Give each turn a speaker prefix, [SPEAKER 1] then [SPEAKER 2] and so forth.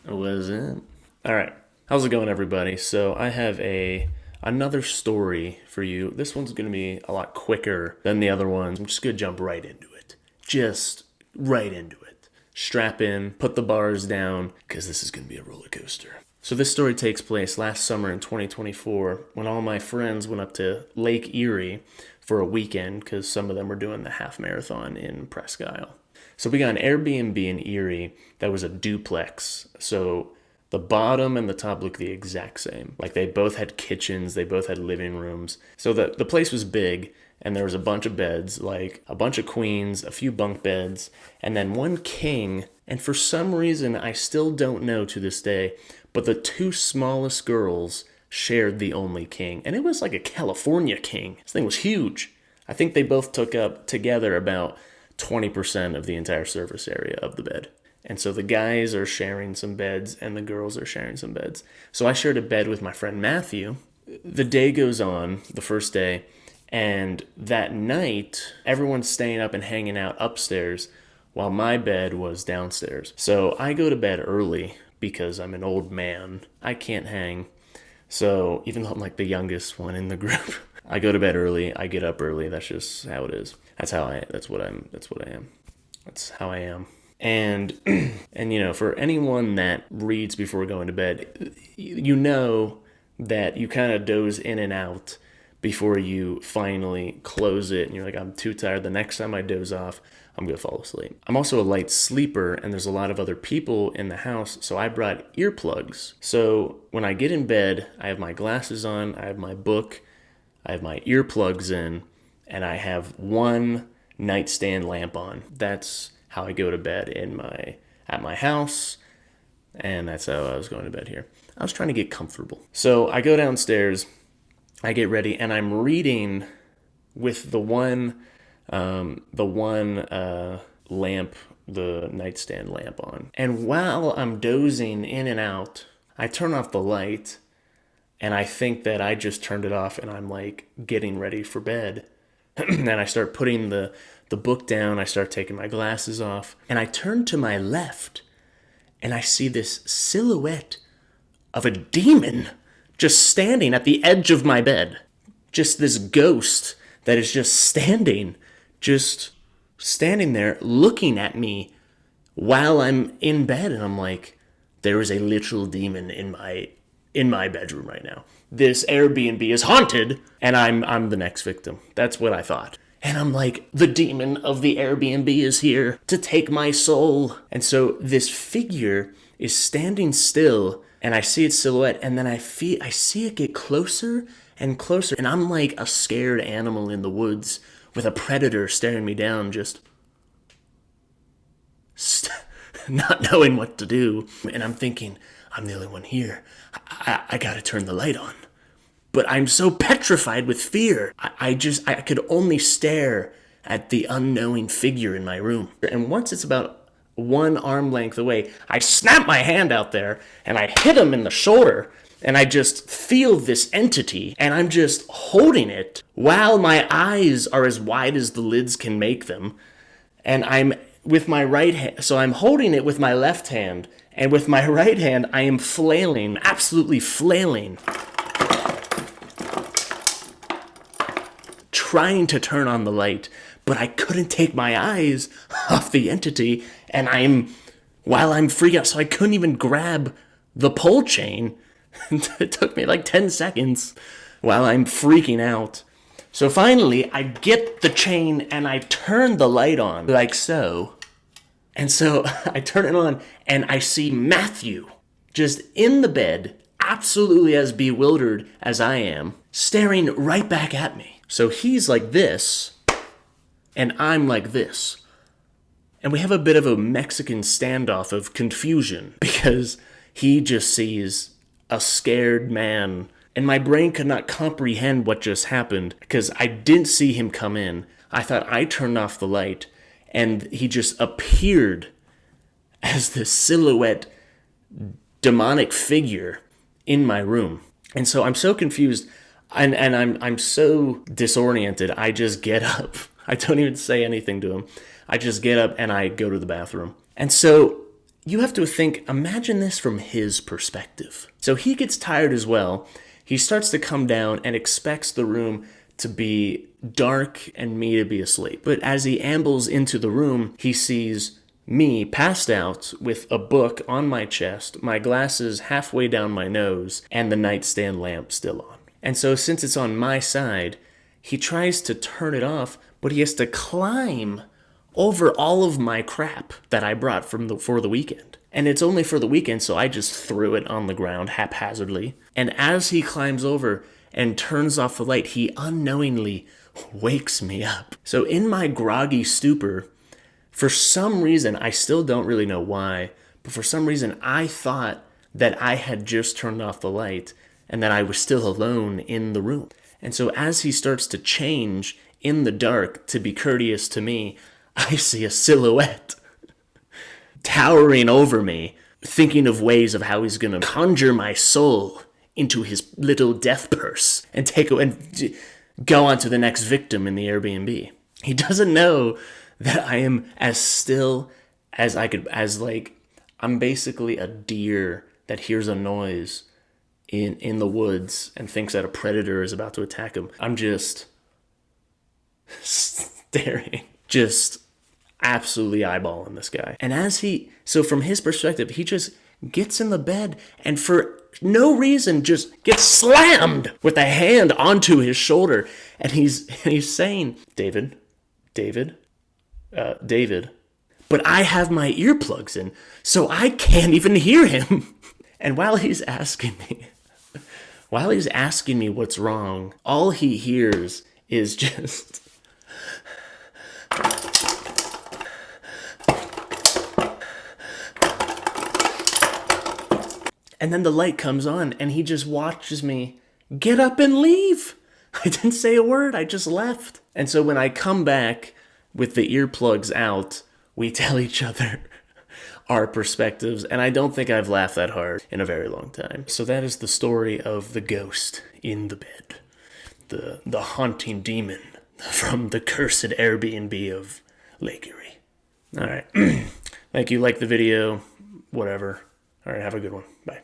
[SPEAKER 1] Was it? All right. How's it going, everybody? So I have another story for you. This one's going to be a lot quicker than the other ones. I'm just going to jump right into it. Just right into it. Strap in, put the bars down, because this is going to be a roller coaster. So this story takes place last summer in 2024 when all my friends went up to Lake Erie for a weekend because some of them were doing the half marathon in Presque Isle. So we got an Airbnb in Erie that was a duplex. So the bottom and the top look the exact same. Like they both had kitchens, they both had living rooms. So the place was big and there was a bunch of beds, like a bunch of queens, a few bunk beds, and then one king. And for some reason, I still don't know to this day, but the two smallest girls shared the only king. And it was like a California king. This thing was huge. I think they both took up together about 20% of the entire surface area of the bed. And so the guys are sharing some beds and the girls are sharing some beds. So I shared a bed with my friend Matthew. The day goes on, the first day, and that night, everyone's staying up and hanging out upstairs while my bed was downstairs. So I go to bed early because I'm an old man. I can't hang. So even though I'm like the youngest one in the group, I go to bed early, I get up early. That's just how it is. That's what I am. That's how I am. And and for anyone that reads before going to bed, you know that you kind of doze in and out before you finally close it and you're like, I'm too tired. The next time I doze off, I'm going to fall asleep. I'm also a light sleeper and there's a lot of other people in the house, so I brought earplugs. So when I get in bed, I have my glasses on, I have my book, I have my earplugs in, and I have one nightstand lamp on. That's how I go to bed at my house, and that's how I was going to bed here. I was trying to get comfortable. So I go downstairs, I get ready, and I'm reading with the one lamp, the nightstand lamp on. And while I'm dozing in and out, I turn off the light, and I think that I just turned it off, and I'm like getting ready for bed. And I start putting the book down, I start taking my glasses off, and I turn to my left, and I see this silhouette of a demon just standing at the edge of my bed. Just this ghost that is just standing there looking at me while I'm in bed, and I'm like, there is a literal demon in my bedroom right now. This Airbnb is haunted, and I'm the next victim. That's what I thought. And I'm like, the demon of the Airbnb is here to take my soul. And so this figure is standing still, and I see its silhouette, and then I see it get closer and closer, and I'm like a scared animal in the woods with a predator staring me down, just not knowing what to do. And I'm thinking, I'm the only one here. I gotta turn the light on. But I'm so petrified with fear. I could only stare at the unknowing figure in my room. And once it's about one arm length away, I snap my hand out there and I hit him in the shoulder. And I just feel this entity, and I'm just holding it while my eyes are as wide as the lids can make them. And I'm with my right hand, so I'm holding it with my left hand, and with my right hand, I am flailing, absolutely flailing, trying to turn on the light, but I couldn't take my eyes off the entity, and while I'm freaking out, so I couldn't even grab the pole chain. It took me like 10 seconds while I'm freaking out. So finally, I get the chain and I turn the light on, like so. And so I turn it on and I see Matthew just in the bed, absolutely as bewildered as I am, staring right back at me. So he's like this, and I'm like this. And we have a bit of a Mexican standoff of confusion because he just sees a scared man. And my brain could not comprehend what just happened because I didn't see him come in. I thought I turned off the light and he just appeared as this silhouette demonic figure in my room. And so I'm so confused and I'm so disoriented. I just get up. I don't even say anything to him. I just get up and I go to the bathroom. And so you have to think, imagine this from his perspective. So he gets tired as well. He starts to come down and expects the room to be dark and me to be asleep. But as he ambles into the room, he sees me passed out with a book on my chest, my glasses halfway down my nose, and the nightstand lamp still on. And so since it's on my side, he tries to turn it off, but he has to climb over all of my crap that I brought for the weekend. And it's only for the weekend, so I just threw it on the ground haphazardly. And as he climbs over and turns off the light, he unknowingly wakes me up. So in my groggy stupor, for some reason, I still don't really know why, but for some reason I thought that I had just turned off the light and that I was still alone in the room. And so as he starts to change in the dark to be courteous to me, I see a silhouette towering over me, thinking of ways of how he's going to conjure my soul into his little death purse and go on to the next victim in the Airbnb. He doesn't know that I am as still as I could, I'm basically a deer that hears a noise in the woods and thinks that a predator is about to attack him. I'm just staring, just absolutely eyeballing this guy. And so from his perspective, he just gets in the bed and for no reason just gets slammed with a hand onto his shoulder. And he's saying, David. But I have my earplugs in, so I can't even hear him. And while he's asking me what's wrong, all he hears is just and then the light comes on and he just watches me get up and leave. I didn't say a word, I just left. And so when I come back with the earplugs out, we tell each other our perspectives, and I don't think I've laughed that hard in a very long time. So that is the story of the ghost in the bed, the haunting demon from the cursed Airbnb of Lake Erie. All right. Thank you. Like the video, whatever. All right. Have a good one. Bye.